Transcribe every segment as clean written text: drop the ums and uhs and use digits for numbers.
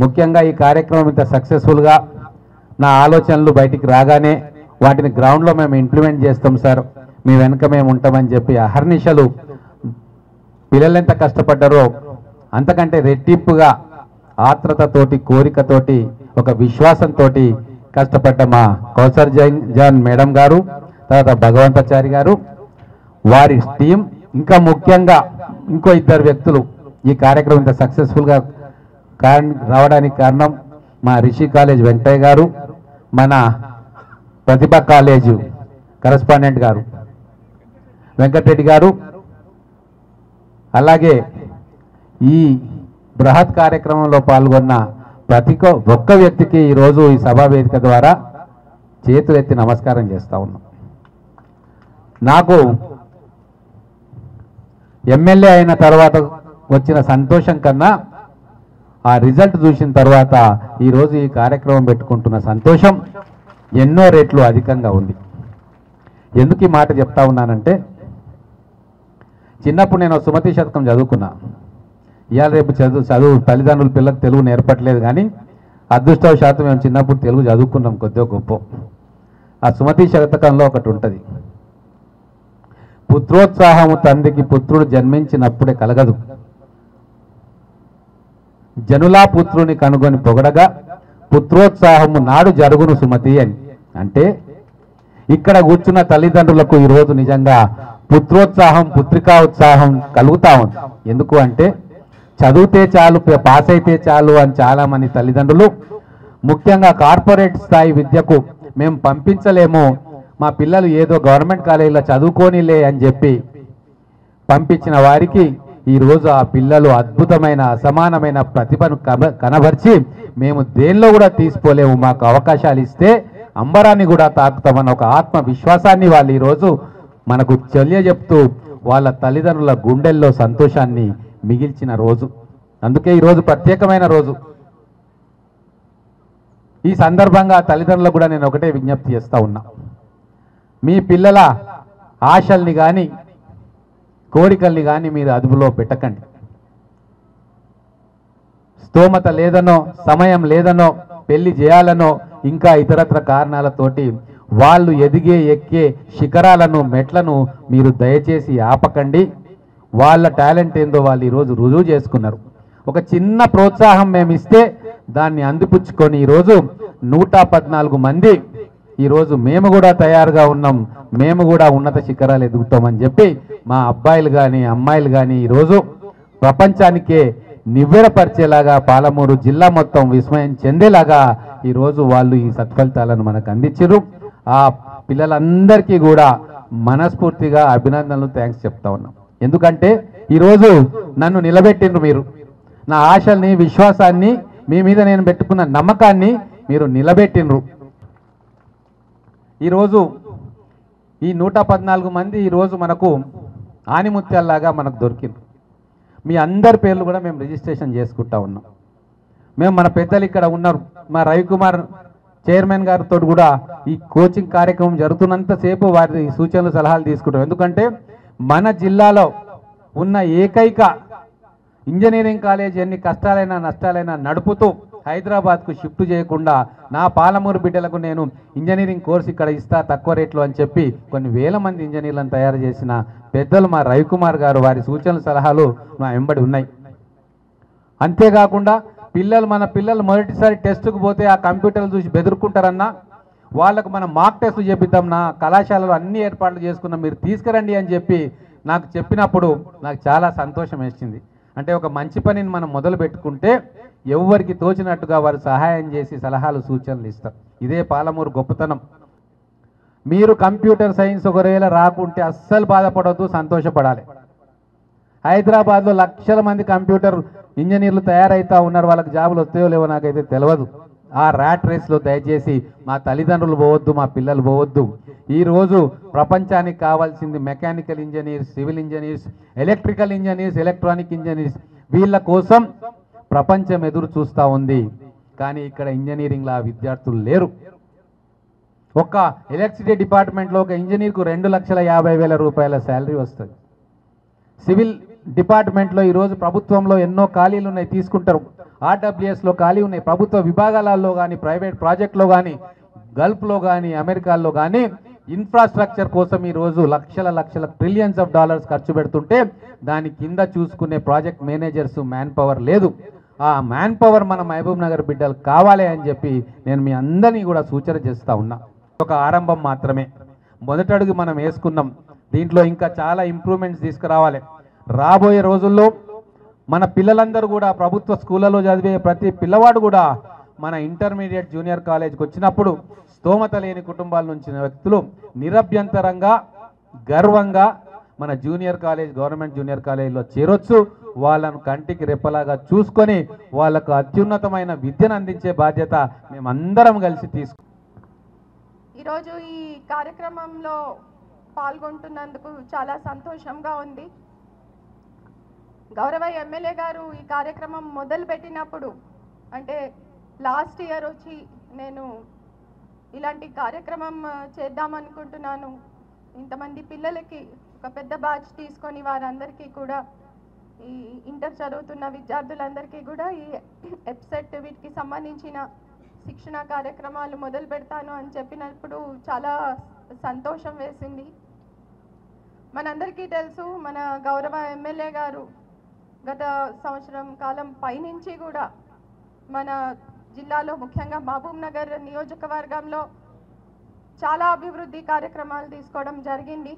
ముఖ్యంగా ఈ కార్యక్రమం ఇంత సక్సెస్ఫుల్గా నా ఆలోచనలు బయటికి రాగానే వాటిని గ్రౌండ్లో మేము ఇంప్లిమెంట్ చేస్తాం సార్, మీ వెనుక మేము ఉంటామని చెప్పి అహర్నిశలు పిల్లలు ఎంత కష్టపడ్డారో అంతకంటే రెట్టింపుగా ఆత్రతతోటి, కోరికతోటి, ఒక విశ్వాసంతో కష్టపడ్డ మా కౌసర్ జాన్ మేడం గారు, తర్వాత భగవంతాచారి గారు, వారి టీం, ఇంకా ముఖ్యంగా ఇంకో ఇద్దరు వ్యక్తులు ఈ కార్యక్రమం ఇంత సక్సెస్ఫుల్గా రావడానికి కారణం మా రిషి కాలేజ్ వెంకటయ్య గారు, మన ప్రతిభ కాలేజ్ కరెస్పాండెంట్ గారు వెంకటరెడ్డి గారు, అలాగే ఈ బృహత్ కార్యక్రమంలో పాల్గొన్న ప్రతి ఒక్క వ్యక్తికి ఈరోజు ఈ సభా వేదిక ద్వారా చేతులెత్తి నమస్కారం చేస్తా ఉన్నాం. నాకు ఎమ్మెల్యే అయిన తర్వాత వచ్చిన సంతోషం కన్నా ఆ రిజల్ట్ చూసిన తర్వాత ఈరోజు ఈ కార్యక్రమం పెట్టుకుంటున్న సంతోషం ఎన్నో రెట్లు అధికంగా ఉంది. ఎందుకు ఈ మాట చెప్తా ఉన్నానంటే, చిన్నప్పుడు నేను సుమతి శతకం చదువుకున్నా. ఇవాళ రేపు చదువు తల్లిదండ్రులు పిల్లలకు తెలుగు నేర్పట్లేదు, కానీ అదృష్టవశాత్తు మేము చిన్నప్పుడు తెలుగు చదువుకున్నాం కొద్దిగా గొప్ప. ఆ సుమతి శతకంలో ఒకటి ఉంటుంది, పుత్రోత్సాహము తండ్రికి పుత్రుడు జన్మించినప్పుడే కలగదు, జనులా పుత్రుని కనుగొని పొగడగా పుత్రోత్సాహము నాడు జరుగును సుమతి అని. అంటే ఇక్కడ కూర్చున్న తల్లిదండ్రులకు ఈరోజు నిజంగా పుత్రోత్సాహం, పుత్రికా ఉత్సాహం కలుగుతా ఉంది. ఎందుకు అంటే చదివితే చాలు, పాస్ అయితే చాలు అని చాలామంది తల్లిదండ్రులు, ముఖ్యంగా కార్పొరేట్ స్థాయి విద్యకు మేము పంపించలేము, మా పిల్లలు ఏదో గవర్నమెంట్ కాలేజీలో చదువుకోనిలే అని చెప్పి పంపించిన వారికి ఈరోజు ఆ పిల్లలు అద్భుతమైన అసమానమైన ప్రతిభను కనబర్చి మేము దేనిలో కూడా తీసుకోలేము, మాకు అవకాశాలు ఇస్తే అంబరాన్ని కూడా తాకుతామన్న ఒక ఆత్మవిశ్వాసాన్ని వాళ్ళు ఈరోజు మనకు తెలియజెప్తూ వాళ్ళ తల్లిదండ్రుల గుండెల్లో సంతోషాన్ని మిగిల్చిన రోజు. అందుకే ఈరోజు ప్రత్యేకమైన రోజు. ఈ సందర్భంగా తల్లిదండ్రులకు కూడా నేను ఒకటే విజ్ఞప్తి చేస్తూ ఉన్నా, మీ పిల్లల ఆశల్ని కానీ కోరికల్ని కానీ మీరు అదుపులో పెట్టకండి. స్తోమత లేదనో, సమయం లేదనో, పెళ్లి చేయాలనో, ఇంకా ఇతరత్ర కారణాలతోటి వాళ్ళు ఎక్కే శిఖరాలను, మెట్లను మీరు దయచేసి ఆపకండి. వాళ్ళ టాలెంట్ ఏందో వాళ్ళు ఈరోజు రుజువు చేసుకున్నారు. ఒక చిన్న ప్రోత్సాహం మేము ఇస్తే దాన్ని అందిపుచ్చుకొని ఈరోజు 114 మంది ఈరోజు మేము కూడా తయారుగా ఉన్నాం, మేము కూడా ఉన్నత శిఖరాలు ఎదుగుతామని చెప్పి మా అబ్బాయిలు కానీ అమ్మాయిలు కానీ ఈరోజు ప్రపంచానికే నివ్వెరపరిచేలాగా, పాలమూరు జిల్లా మొత్తం విస్మయం చెందేలాగా ఈరోజు వాళ్ళు ఈ సత్ఫలితాలను మనకు అందించారు. ఆ పిల్లలందరికీ కూడా మనస్ఫూర్తిగా అభినందనలు, థ్యాంక్స్ చెప్తా ఉన్నాం. ఎందుకంటే ఈరోజు నన్ను నిలబెట్టిండ్రు, మీరు నా ఆశల్ని, విశ్వాసాన్ని, మీ మీద నేను పెట్టుకున్న నమ్మకాన్ని మీరు నిలబెట్టిండ్రు. ఈరోజు ఈ 114 మంది ఈరోజు మనకు ఆనిముత్యాల్లాగా మనకు దొరికింది. మీ అందరి పేర్లు కూడా మేము రిజిస్ట్రేషన్ చేసుకుంటా ఉన్నాం. మేము మన పెద్దలు ఇక్కడ ఉన్నారు, మా రవికుమార్ చైర్మన్ గారితో కూడా ఈ కోచింగ్ కార్యక్రమం జరుగుతున్నంతసేపు వారి సూచనలు, సలహాలు తీసుకుంటాం. ఎందుకంటే మన జిల్లాలో ఉన్న ఏకైక ఇంజనీరింగ్ కాలేజ్ ఎన్ని కష్టాలైనా నష్టాలైనా నడుపుతూ హైదరాబాద్కు షిఫ్ట్ చేయకుండా నా పాలమూరు బిడ్డలకు నేను ఇంజనీరింగ్ కోర్సు ఇక్కడ ఇస్తా తక్కువ రేట్లో అని చెప్పి కొన్ని వేల మంది ఇంజనీర్లను తయారు చేసిన పెద్దలు మా రవికుమార్ గారు, వారి సూచనలు, సలహాలు నా వెంబడి ఉన్నాయి. అంతేకాకుండా మన పిల్లలు మొదటిసారి టెస్టుకు పోతే ఆ కంప్యూటర్లు చూసి బెదురుకుంటారన్నా, వాళ్ళకు మనం మాక్ టెస్ట్ చేపిద్దాం, నా కళాశాలలో అన్ని ఏర్పాట్లు చేసుకున్నాం, మీరు తీసుకురండి అని చెప్పి నాకు చెప్పినప్పుడు నాకు చాలా సంతోషం వేసింది. అంటే ఒక మంచి పనిని మనం మొదలు పెట్టుకుంటే ఎవరికి తోచినట్టుగా వారు సహాయం చేసి సలహాలు, సూచనలు ఇస్తారు. ఇదే పాలమూరు గొప్పతనం. మీరు కంప్యూటర్ సైన్స్ ఒకవేళ రాకుంటే అస్సలు బాధపడవద్దు, సంతోషపడాలి. హైదరాబాద్లో లక్షల మంది కంప్యూటర్ ఇంజనీర్లు తయారైతా ఉన్నారు, వాళ్ళకి జాబులు వస్తాయో లేవో నాకైతే తెలియదు. ఆ ర్యాట్ రేస్లో దయచేసి మా తల్లిదండ్రులు పోవద్దు, మా పిల్లలు పోవద్దు. ఈరోజు ప్రపంచానికి కావాల్సింది mechanical engineers, civil engineers, electrical engineers, electronic engineers. వీళ్ళ కోసం ప్రపంచం ఎదురు చూస్తూ ఉంది. కానీ ఇక్కడ ఇంజనీరింగ్లో విద్యార్థులు లేరు. ఒక ఎలక్ట్రిసిటీ డిపార్ట్మెంట్లో ఒక ఇంజనీర్కు 2,50,000 రూపాయల శాలరీ వస్తుంది. సివిల్ డిపార్ట్మెంట్లో ఈరోజు ప్రభుత్వంలో ఎన్నో ఖాళీలు ఉన్నాయి, తీసుకుంటారు. ఆర్డబ్ల్యూఎస్లో ఖాళీ ఉన్నాయి, ప్రభుత్వ విభాగాలలో కానీ ప్రైవేట్ ప్రాజెక్టులో కానీ గల్ఫ్లో కానీ అమెరికాలో కానీ ఇన్ఫ్రాస్ట్రక్చర్ కోసం ఈరోజు లక్షల ట్రిలియన్స్ ఆఫ్ డాలర్స్ ఖర్చు పెడుతుంటే దాని కింద చూసుకునే ప్రాజెక్ట్ మేనేజర్స్ మ్యాన్ పవర్ లేదు. ఆ మ్యాన్ పవర్ మన మహబూబ్ నగర్ బిడ్డలు కావాలి అని చెప్పి నేను మీ అందరినీ కూడా సూచన చేస్తూ ఉన్నా. ఒక ఆరంభం మాత్రమే, మొదటడుగు మనం వేసుకున్నాం. దీంట్లో ఇంకా చాలా ఇంప్రూవ్మెంట్స్ తీసుకురావాలి. రాబోయే రోజుల్లో మన పిల్లలందరూ కూడా ప్రభుత్వ స్కూళ్ళలో చదివే ప్రతి పిల్లవాడు కూడా మన ఇంటర్మీడియట్ జూనియర్ కాలేజ్కి వచ్చినప్పుడు స్తోమత లేని కుటుంబాల నుంచి వ్యక్తులు నిరభ్యంతరంగా గర్వంగా మన జూనియర్ కాలేజ్ గవర్నమెంట్ జూనియర్ కాలేజీలో చేరొచ్చు. వాళ్ళను కంటికి రెప్పలాగా చూసుకొని వాళ్ళకు అత్యున్నతమైన విద్యను అందించే బాధ్యత మేమందరం కలిసి ఈరోజు ఈ కార్యక్రమంలో పాల్గొంటున్నందుకు చాలా సంతోషంగా ఉంది. గౌరవ ఎమ్మెల్యే గారు ఈ కార్యక్రమం మొదలు పెట్టినప్పుడు, అంటే లాస్ట్ ఇయర్ వచ్చి నేను ఇలాంటి కార్యక్రమం చేద్దామనుకుంటున్నాను, ఇంతమంది పిల్లలకి ఒక పెద్ద బ్యాచ్ తీసుకొని వారందరికీ కూడా ఈ ఇంటర్ చదువుతున్న విద్యార్థులందరికీ కూడా ఈ ఎప్సెట్ వీటికి సంబంధించిన శిక్షణ కార్యక్రమాలు మొదలు పెడతాను అని చెప్పినప్పుడు చాలా సంతోషం వేసింది. మనందరికీ తెలుసు, మన గౌరవ ఎమ్మెల్యే గారు గత సంవత్సరం కాలం పైనుంచి కూడా మన జిల్లాలో ముఖ్యంగా మహబూబ్ నగర్ నియోజకవర్గంలో చాలా అభివృద్ధి కార్యక్రమాలు తీసుకోవడం జరిగింది.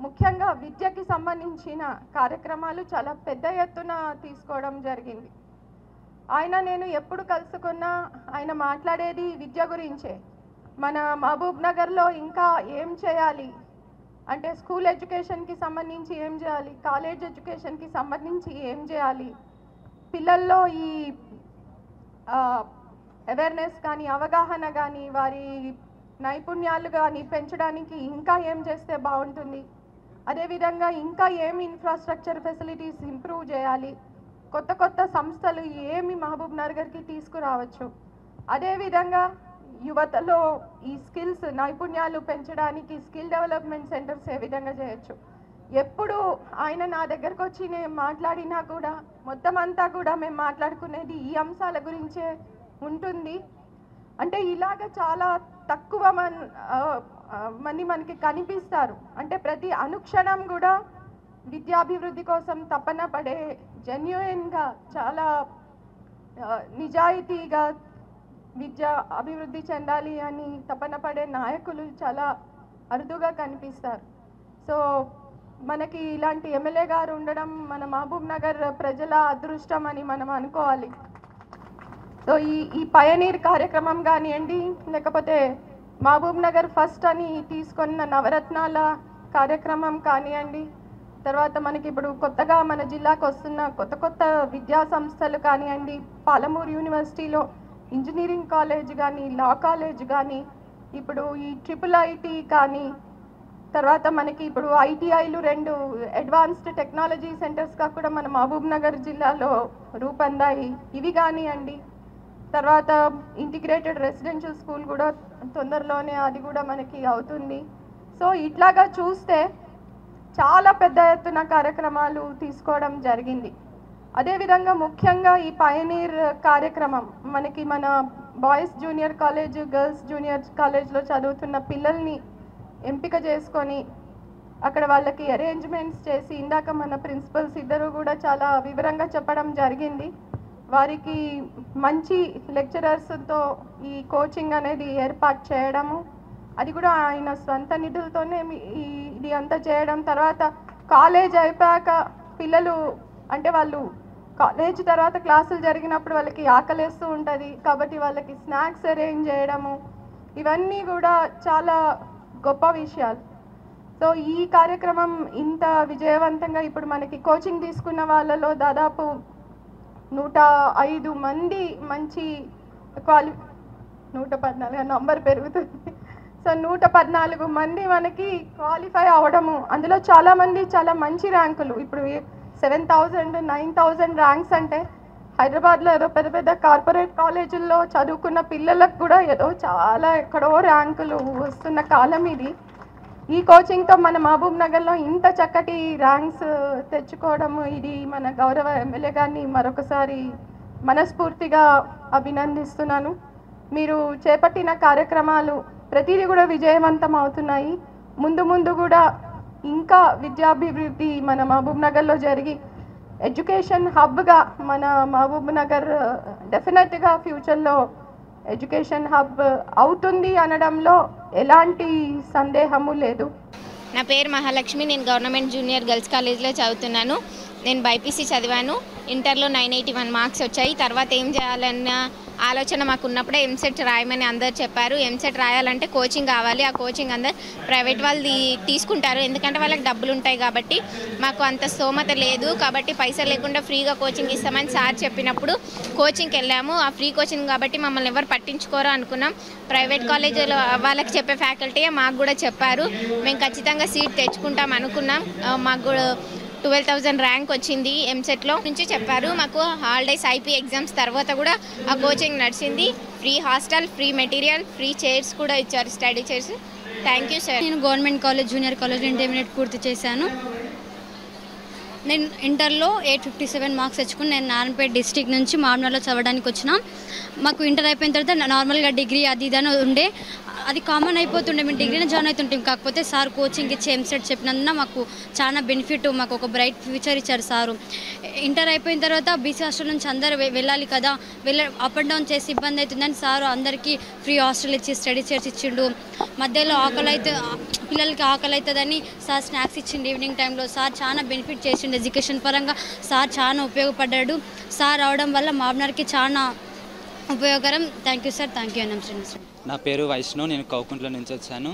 ముఖ్యంగా విద్యకి సంబంధించిన కార్యక్రమాలు చాలా పెద్ద ఎత్తున తీసుకోవడం జరిగింది. నేను ఎప్పుడు కలుసుకున్నా ఆయన మాట్లాడేది విద్య గురించే. మన మహబూబ్ నగర్లో ఇంకా ఏం చేయాలి అంటే స్కూల్ ఎడ్యుకేషన్కి సంబంధించి ఏం చేయాలి, కాలేజ్ ఎడ్యుకేషన్కి సంబంధించి ఏం చేయాలి, పిల్లల్లో ఈ అవేర్నెస్ కానీ అవగాహన కానీ వారి నైపుణ్యాలు కానీ పెంచడానికి ఇంకా ఏం చేస్తే బాగుంటుంది, అదేవిధంగా ఇంకా ఏమి ఇన్ఫ్రాస్ట్రక్చర్ ఫెసిలిటీస్ ఇంప్రూవ్ చేయాలి, కొత్త సంస్థలు ఏమి మహబూబ్ నగర్కి తీసుకురావచ్చు, అదేవిధంగా యువతలో ఈ స్కిల్స్ నైపుణ్యాలు పెంచడానికి స్కిల్ డెవలప్మెంట్ సెంటర్స్ ఏ విధంగా చేయొచ్చు. ఎప్పుడు ఆయన నా దగ్గరకు వచ్చి నేను మాట్లాడినా కూడా మొత్తం అంతా కూడా మేము మాట్లాడుకునేది ఈ అంశాల గురించే ఉంటుంది. అంటే ఇలాగ చాలా తక్కువ మంది మనకి కనిపిస్తారు. అంటే ప్రతి అనుక్షణం కూడా విద్యాభివృద్ధి కోసం తపన పడే, జెన్యూన్గా చాలా నిజాయితీగా విద్య అభివృద్ధి చెందాలి అని తపన పడే నాయకులు చాలా అరుదుగా కనిపిస్తారు. సో మనకి ఇలాంటి ఎమ్మెల్యే గారు ఉండడం మన మహబూబ్ నగర్ ప్రజల అదృష్టం అని మనం అనుకోవాలి. సో ఈ పయనీర్ కార్యక్రమం కానివ్వండి, లేకపోతే మహబూబ్ నగర్ ఫస్ట్ అని తీసుకున్న నవరత్నాల కార్యక్రమం కానివ్వండి, తర్వాత మనకి ఇప్పుడు కొత్తగా మన జిల్లాకు వస్తున్న కొత్త విద్యా సంస్థలు కానివ్వండి, పాలమూరు యూనివర్సిటీలో ఇంజనీరింగ్ కాలేజ్ కానీ, లా కాలేజ్ కానీ, ఇప్పుడు ఈ IIIT కానీ, తర్వాత మనకి ఇప్పుడు ITIలు 2 అడ్వాన్స్డ్ టెక్నాలజీ సెంటర్స్గా కూడా మన మహబూబ్ నగర్ జిల్లాలో రూపొందాయి. ఇవి కానివ్వండి, తర్వాత ఇంటిగ్రేటెడ్ రెసిడెన్షియల్ స్కూల్ కూడా తొందరలోనే అది కూడా మనకి అవుతుంది. సో ఇట్లాగా చూస్తే చాలా పెద్ద ఎత్తున కార్యక్రమాలు తీసుకోవడం జరిగింది. అదేవిధంగా ముఖ్యంగా ఈ పయనీర్ కార్యక్రమం మనకి మన boys junior college, girls junior కాలేజ్లో చదువుతున్న పిల్లల్ని ఎంపిక చేసుకొని అక్కడ వాళ్ళకి అరేంజ్మెంట్స్ చేసి, ఇందాక మన ప్రిన్సిపల్స్ ఇద్దరు కూడా చాలా వివరంగా చెప్పడం జరిగింది, వారికి మంచి లెక్చరర్స్తో ఈ కోచింగ్ అనేది ఏర్పాటు చేయడము, అది కూడా ఆయన స్వంత నిధులతోనే ఇది అంతా చేయడం. తర్వాత కాలేజ్ అయిపోయాక పిల్లలు అంటే వాళ్ళు కాలేజ్ తర్వాత క్లాసులు జరిగినప్పుడు వాళ్ళకి ఆకలేస్తూ ఉంటుంది కాబట్టి వాళ్ళకి స్నాక్స్ అరేంజ్ చేయడము, ఇవన్నీ కూడా చాలా గొప్ప విషయాలు. సో ఈ కార్యక్రమం ఇంత విజయవంతంగా ఇప్పుడు మనకి కోచింగ్ తీసుకున్న వాళ్ళలో దాదాపు 105 మంది మంచి 114 నంబర్ పెరుగుతుంది. సో 114 మంది మనకి క్వాలిఫై అవ్వడము, అందులో చాలామంది చాలా మంచి ర్యాంకులు, ఇప్పుడు 7,000 9,000 ర్యాంక్స్ అంటే హైదరాబాద్లో ఏదో పెద్ద కార్పొరేట్ కాలేజీల్లో చదువుకున్న పిల్లలకు కూడా ఏదో చాలా ఎక్కడో ర్యాంకులు వస్తున్న కాలం ఇది. ఈ కోచింగ్తో మన మహబూబ్ నగర్లో ఇంత చక్కటి ర్యాంక్స్ తెచ్చుకోవడము, ఇది మన గౌరవ ఎమ్మెల్యే గారిని మరొకసారి మనస్ఫూర్తిగా అభినందిస్తున్నాను. మీరు చేపట్టిన కార్యక్రమాలు ప్రతిదీ కూడా విజయవంతం అవుతున్నాయి. ముందు ముందు కూడా ఇంకా విద్యాభివృద్ధి మన మహబూబ్ నగర్లో జరిగి ఎడ్యుకేషన్ హబ్గా మన మహబూబ్ నగర్ డెఫినెట్గా ఫ్యూచర్లో ఎడ్యుకేషన్ హబ్ అవుతుంది అనడంలో ఎలాంటి సందేహము లేదు. నా పేరు మహాలక్ష్మి. నేను గవర్నమెంట్ జూనియర్ గర్ల్స్ కాలేజ్లో చదువుతున్నాను. నేను బైపీసీ చదివాను. ఇంటర్లో 981 మార్క్స్ వచ్చాయి. తర్వాత ఏం చేయాలన్న ఆలోచన మాకు ఉన్నప్పుడే ఎంసెట్ రాయమని అందరు చెప్పారు. ఎంసెట్ రాయాలంటే కోచింగ్ కావాలి. ఆ కోచింగ్ అందరు ప్రైవేట్ వాళ్ళు తీసుకుంటారు, ఎందుకంటే వాళ్ళకి డబ్బులు ఉంటాయి కాబట్టి. మాకు అంత స్తోమత లేదు కాబట్టి పైసలు లేకుండా ఫ్రీగా కోచింగ్ ఇస్తామని సార్ చెప్పినప్పుడు కోచింగ్కి వెళ్ళాము. ఆ ఫ్రీ కోచింగ్ కాబట్టి మమ్మల్ని ఎవరు పట్టించుకోరు అనుకున్నాం. ప్రైవేట్ కాలేజీలో వాళ్ళకి చెప్పే ఫ్యాకల్టీయే మాకు కూడా చెప్పారు. మేము ఖచ్చితంగా సీట్ తెచ్చుకుంటాం అనుకున్నాం. మాకు కూడా 12,000 ర్యాంక్ వచ్చింది ఎంసెట్లో నుంచి చెప్పారు. మాకు హాలిడేస్ ఐపీ ఎగ్జామ్స్ తర్వాత కూడా ఆ కోచింగ్ నడిచింది. Free hostel, free material, free chairs కూడా ఇచ్చారు, study chairs. Thank you sir. నేను government college junior college intermediate పూర్తి చేశాను. నేను ఇంటర్లో 857 మార్క్స్ తెచ్చుకుని నేను నారాయణపేట డిస్టిక్ నుంచి మామూలులో చదవడానికి వచ్చిన. మాకు ఇంటర్ అయిపోయిన తర్వాత నార్మల్గా డిగ్రీ అది ఇదని ఉండే, అది కామన్ అయిపోతుండే. మేము డిగ్రీనే జాయిన్ అవుతుంటాం. కాకపోతే సార్ కోచింగ్ ఇచ్చి ఎంసెట్ చెప్పినందున మాకు చాలా బెనిఫిట్, మాకు ఒక బ్రైట్ ఫ్యూచర్ ఇచ్చారు సారు. ఇంటర్ అయిపోయిన తర్వాత బీసీ హాస్టల్ నుంచి అందరూ వెళ్ళాలి కదా, అప్ అండ్ డౌన్ చేసి ఇబ్బంది అవుతుందని సారు అందరికీ ఫ్రీ హాస్టల్ ఇచ్చి స్టడీ చైర్స్ ఇచ్చిండు. మధ్యలో పిల్లలకి ఆకలి అవుతుందని సార్ స్నాక్స్ ఇచ్చిండు ఈవినింగ్ టైంలో. సార్ చాలా బెనిఫిట్ చేసిండు ఎడ్యుకేషన్ పరంగా. సార్ చాలా ఉపయోగపడ్డాడు. సార్ అవడం వల్ల మాబ్నర్కి చాలా ఉపయోగకరం. Thank you sir. Thank you అన్నం శ్రీనివాస్. నా పేరు వైష్ణవ్. నేను కౌకుంట్లో నుంచి వచ్చాను.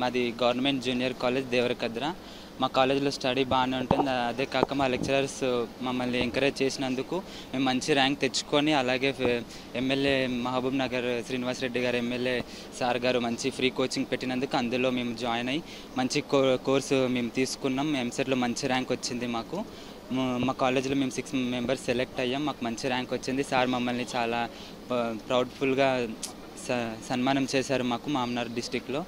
మాది గవర్నమెంట్ జూనియర్ కాలేజ్ దేవరకద్ర. మా కాలేజీలో స్టడీ బాగానే ఉంటుంది. అదే కాక మా లెక్చరర్స్ మమ్మల్ని ఎంకరేజ్ చేసినందుకు మేము మంచి ర్యాంక్ తెచ్చుకొని, అలాగే ఎమ్మెల్యే మహబూబ్ నగర్ శ్రీనివాస్ రెడ్డి గారు ఎమ్మెల్యే సార్ గారు మంచి ఫ్రీ కోచింగ్ పెట్టినందుకు అందులో మేము జాయిన్ అయ్యి మంచి కోర్సు మేము తీసుకున్నాం. ఎంసెట్లో మంచి ర్యాంక్ వచ్చింది మాకు. మా కాలేజీలో మేము 6 మెంబర్స్ సెలెక్ట్ అయ్యాం. మాకు మంచి ర్యాంక్ వచ్చింది. సార్ మమ్మల్ని చాలా ప్రౌడ్ఫుల్గా సన్మానం చేశారు మాకు మామనార్ డిస్టిక్లో.